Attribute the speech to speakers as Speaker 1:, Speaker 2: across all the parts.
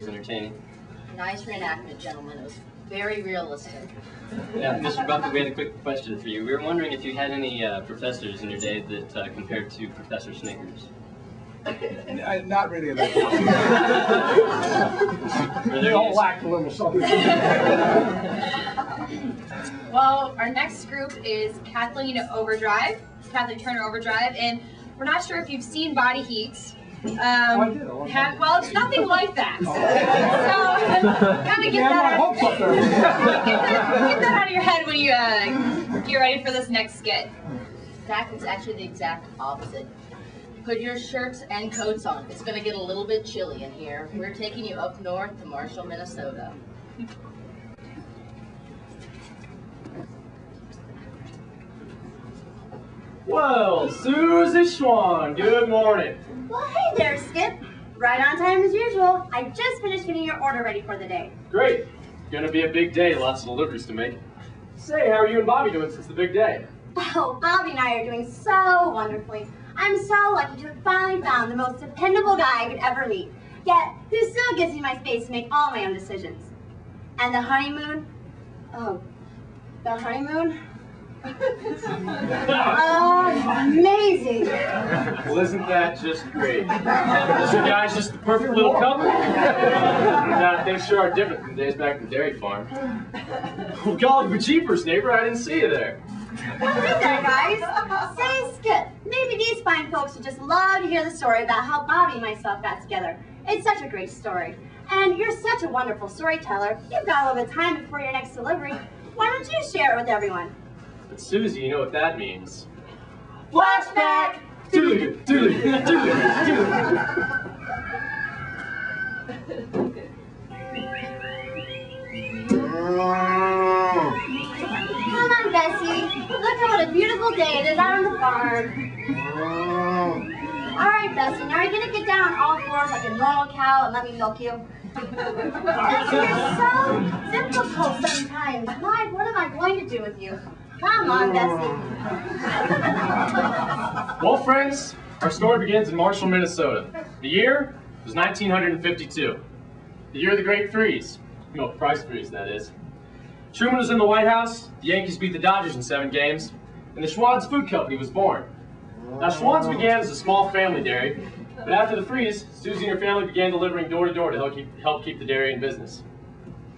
Speaker 1: entertaining.
Speaker 2: Nice reenactment, gentlemen. It was very realistic.
Speaker 1: Yeah, Mr. Buffett, we had a quick question for you. We were wondering if you had any professors in your day that compared to Professor Snickers.
Speaker 3: Not really.
Speaker 1: They
Speaker 3: all lacked a little something.
Speaker 4: Well, our next group is Kathleen Turner Overdrive, and we're not sure if you've seen Body Heat. Well, it's nothing like that. So, kind of get that out of your head when you get ready for this next skit.
Speaker 2: Zach, it's actually the exact opposite. Put your shirts and coats on. It's going to get a little bit chilly in here. We're taking you up north to Marshall, Minnesota.
Speaker 5: Well, Susie Schwan, good morning.
Speaker 6: Well, hey there, Skip. Right on time as usual. I just finished getting your order ready for the day.
Speaker 5: Great. Gonna be a big day, lots of deliveries to make. Say, how are you and Bobby doing since the big day?
Speaker 6: Oh, Bobby and I are doing so wonderfully. I'm so lucky to have finally found the most dependable guy I could ever meet, yet who still gives me my space to make all my own decisions. And the honeymoon? Oh, the honeymoon? Oh, amazing.
Speaker 5: Well, isn't that just great? This guy's just the perfect little couple. Now, things sure are different from days back at the dairy farm. Well, golly, but jeepers, neighbor, I didn't see you there.
Speaker 6: Hey there, guys. Say, Skip, maybe these fine folks would just love to hear the story about how Bobby and myself got together. It's such a great story. And you're such a wonderful storyteller. You've got a little bit of time before your next delivery. Why don't you share it with everyone?
Speaker 5: But Susie, you know what that means.
Speaker 6: Flashback!
Speaker 5: Doodly, doodly, doodly, doodly.
Speaker 6: Come on, Bessie. Look at what a beautiful day it is out on the farm. All right, Bessie, now you're going to get down on all fours like a normal cow and let me milk you. Bessie, you're so difficult sometimes. Mike, what am I going to do with you? Come on, Bessie.
Speaker 5: Well, friends, our story begins in Marshall, Minnesota. The year was 1952. The year of the Great Freeze. You know, price freeze, that is. Truman was in the White House, the Yankees beat the Dodgers in 7 games, and the Schwann's Food Company was born. Now, Schwann's began as a small family dairy, but after the freeze, Susie and her family began delivering door to door to help keep the dairy in business.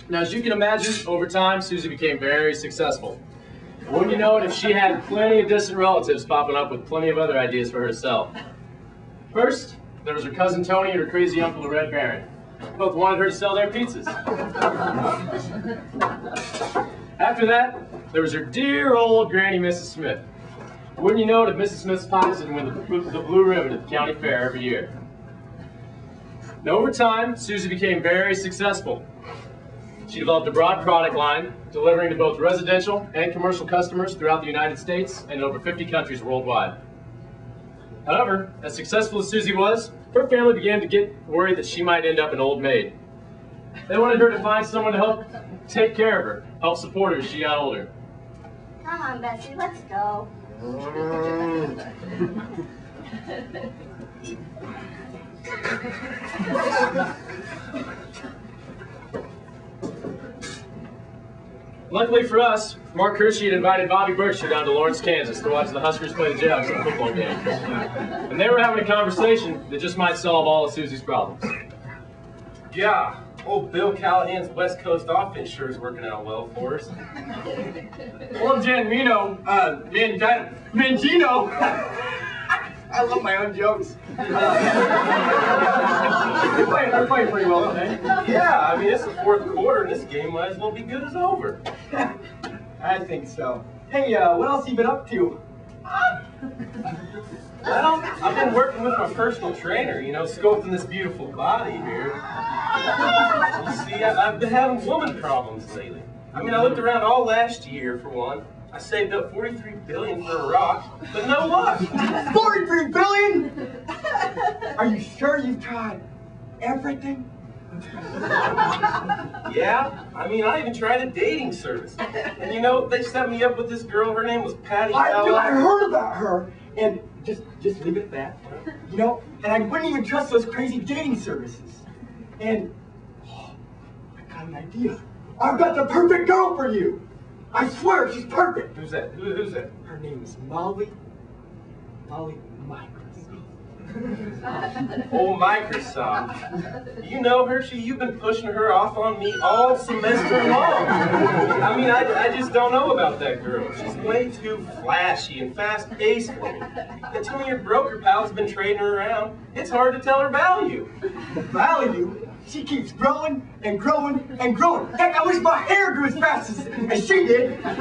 Speaker 5: Now, as you can imagine, over time, Susie became very successful. Wouldn't you know it if she had plenty of distant relatives popping up with plenty of other ideas for herself. First, there was her cousin Tony and her crazy uncle, the Red Baron. Both wanted her to sell their pizzas. After that, there was her dear old granny, Mrs. Smith. Wouldn't you know it if Mrs. Smith's pockets would win the blue ribbon at the county fair every year. Now, over time, Susie became very successful. She developed a broad product line, delivering to both residential and commercial customers throughout the United States and over 50 countries worldwide. However, as successful as Susie was, her family began to get worried that she might end up an old maid. They wanted her to find someone to help take care of her, help support her as she got older.
Speaker 6: Come on, Bessie, let's go.
Speaker 5: Luckily for us, Mark Hershey had invited Bobby Berkshire down to Lawrence, Kansas to watch the Huskers play the Jayhawks in a football game. And they were having a conversation that just might solve all of Susie's problems.
Speaker 7: Yeah, old Bill Callahan's West Coast offense sure is working out well for us.
Speaker 3: Well, Mangino. I love my own jokes. They're playing pretty well today.
Speaker 7: Yeah, I mean, it's the 4th quarter, and this game might as well be good as over.
Speaker 3: I think so. Hey, what else have you been up to?
Speaker 7: Well, I've been working with my personal trainer, you know, sculpting this beautiful body here. You see, I've been having woman problems lately. I mean, I looked around all last year, for one. I saved up $43 billion for a rock, but no luck.
Speaker 3: $43 billion? Are you sure you've tried everything?
Speaker 7: Yeah, I mean, I even tried a dating service. And you know, they set me up with this girl, her name was Patty.
Speaker 3: I heard about her, and just leave it at that. You know, and I wouldn't even trust those crazy dating services. And got an idea. I've got the perfect girl for you. I swear, she's perfect.
Speaker 7: Who's that? Who's that?
Speaker 3: Her name is Molly Microsoft.
Speaker 7: Oh, Microsoft. You know her? You've been pushing her off on me all semester long. I mean, I just don't know about that girl. She's way too flashy and fast-paced for me. And tell me your broker pal's been trading her around. It's hard to tell her value.
Speaker 3: Value? She keeps growing and growing and growing. Heck, I wish my hair grew as fast as she did.
Speaker 7: All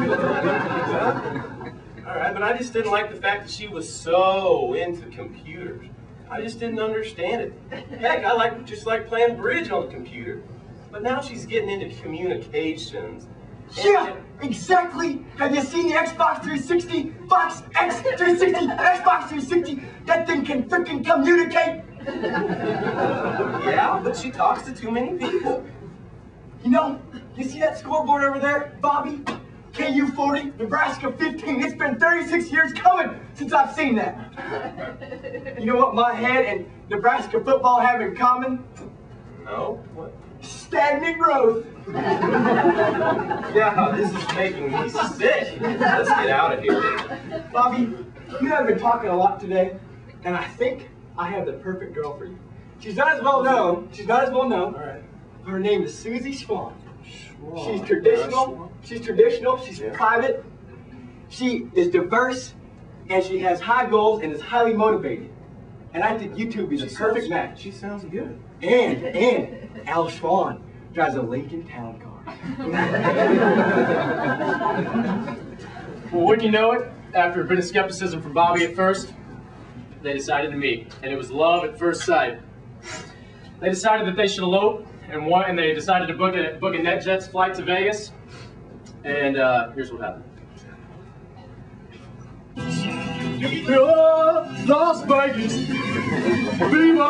Speaker 7: right, but I just didn't like the fact that she was so into computers. I just didn't understand it. Heck, I just like playing bridge on the computer. But now she's getting into communications.
Speaker 3: Yeah, exactly. Have you seen the Xbox 360? Fox X 360, Xbox 360? That thing can freaking communicate.
Speaker 7: Yeah, but she talks to too many people.
Speaker 3: You know, you see that scoreboard over there, Bobby? KU 40, Nebraska 15. It's been 36 years coming since I've seen that. You know what my head and Nebraska football have in common?
Speaker 7: No? What?
Speaker 3: Stagnant growth.
Speaker 7: Yeah, this is making me sick. Let's get out of here.
Speaker 3: Bobby, you have been talking a lot today, and I think I have the perfect girl for you. She's not as well known.
Speaker 7: All right.
Speaker 3: Her name is Susie Schwan. She's traditional. She's private. She is diverse, and she has high goals and is highly motivated. And I think you two would be the perfect match.
Speaker 7: She sounds good.
Speaker 3: And Al Schwan drives a Lincoln Town Car.
Speaker 5: Well, wouldn't you know it, after a bit of skepticism from Bobby at first, they decided to meet, and it was love at first sight. They decided that they should elope, and they decided to book a NetJets flight to Vegas, and here's what happened. Viva Las Vegas! Viva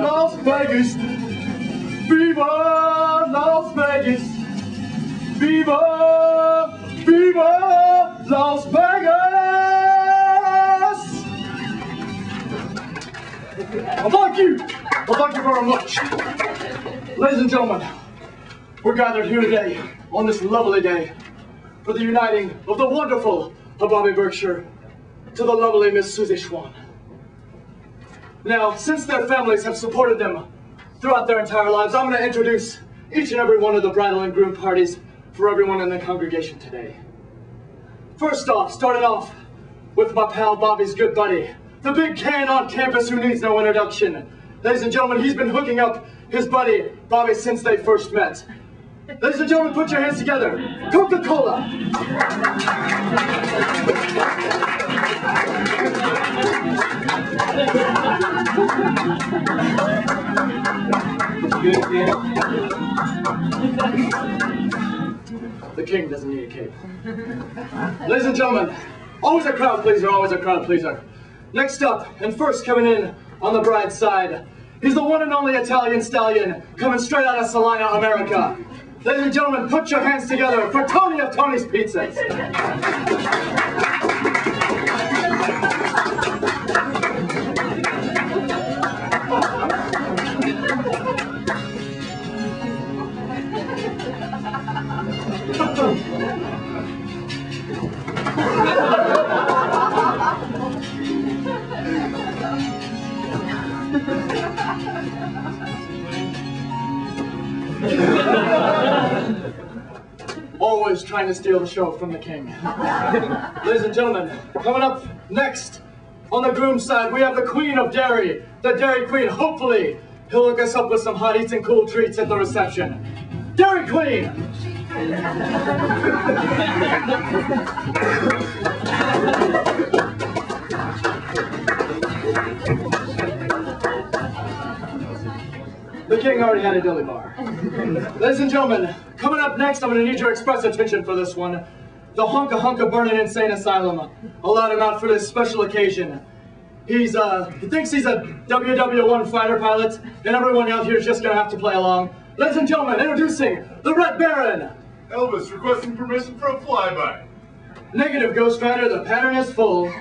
Speaker 5: Las Vegas! Viva Las Vegas! Viva, Viva Las Vegas! Well, thank you. Well, thank you very much. Ladies and gentlemen, we're gathered here today, on this lovely day, for the uniting of the wonderful Bobby Berkshire to the lovely Miss Susie Schwan. Now, since their families have supported them throughout their entire lives, I'm going to introduce each and every one of the bridal and groom parties for everyone in the congregation today. First off, starting off with my pal Bobby's good buddy, the big can on campus who needs no introduction. Ladies and gentlemen, he's been hooking up his buddy Bobby since they first met. Ladies and gentlemen, put your hands together. Coca-Cola.
Speaker 7: Good kid.
Speaker 5: The king doesn't need a cape. Ladies and gentlemen, always a crowd pleaser, always a crowd pleaser. Next up, and first coming in on the bride's side, he's the one and only Italian stallion coming straight out of Salina, America. Ladies and gentlemen, put your hands together for Tony of Tony's Pizzas. Always trying to steal the show from the king. Ladies and gentlemen, coming up next on the groom's side, we have the Queen of Dairy, the Dairy Queen. Hopefully, he'll hook us up with some hot eats and cool treats at the reception. Dairy Queen! The king already had a dilly bar. Ladies and gentlemen, coming up next, I'm going to need your express attention for this one. The Hunka Burning Insane Asylum allowed him out for this special occasion. He thinks he's a WW1 fighter pilot, and everyone out here is just going to have to play along. Ladies and gentlemen, introducing the Red Baron.
Speaker 8: Elvis requesting permission for a flyby.
Speaker 5: Negative, Ghost Rider, the pattern is full.